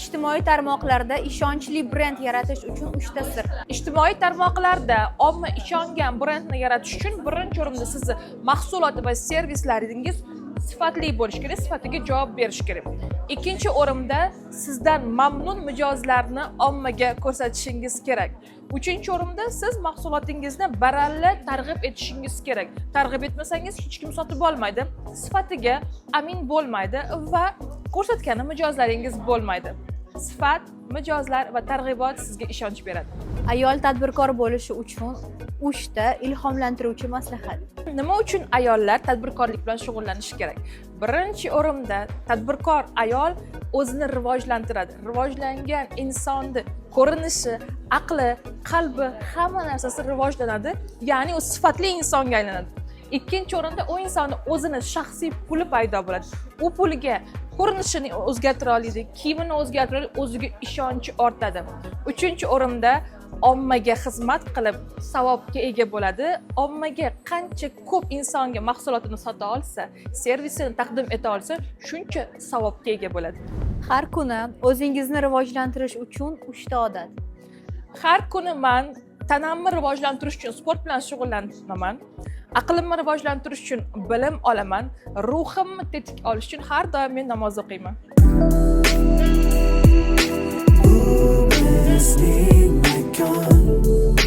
Ijtimoiy tarmoqlarda ishonchli brend yaratish uchun 3 ta sir. Ijtimoiy tarmoqlarda omma ishongan brendni yaratish uchun birinchi o'rinda sizni mahsulot va servislaringiz sifatli bo'lishi kerak, sifatiga javob berish kerak. Ikkinchi o'rinda sizdan mamnun mijozlarni ommaga ko'rsatishingiz kerak. Uchinchi o'rinda siz mahsulotingizni baralla targ'ib etishingiz kerak. Targ'ib etmasangiz hech kim sotib olmaydi, sifatiga amin bo'lmaydi va ko'rsatgani mijozlaringiz bo'lmaydi. Sifat, mijozlar va targ'ibot sizga ishonch beradi. Ayol tadbirkor bo'lishi uchun 3 ta ilhomlantiruvchi maslahat. Nima uchun ayollar tadbirkorlik bilan shug'ullanishi kerak? Birinchi o'rinda tadbirkor ayol o'zini rivojlantiradi. Rivojlangan insonni ko'rinishi, aqli, qalbi, hamma narsasi rivojlanadi, ya'ni u sifatli insonga aylanadi. Ikkinchi o'rinda u insonni o'zini shaxsiy puli paydo bo'ladi. U puliga ko'rinishini o'zgartira oladi, kiyimini o'zgartira oladi, o'ziga ishonchi ortadi. Uchinchi o'rinda ommaga xizmat qilib savobga ega bo'ladi. Ommaga qancha ko'p insonga mahsulotini sota olsa, servisini taqdim eta olsa, shuncha savobga ega bo'ladi. Har kuni o'zingizni rivojlantirish uchun 3 ta odat. Har kuni men tanamni rivojlantirish uchun sport bilan shug'ullanaman. Aqlimni rivojlantirish uchun bilim olaman. Ruhimni tetik olish uchun har doim men namoz o'qiyman. Listening my gun.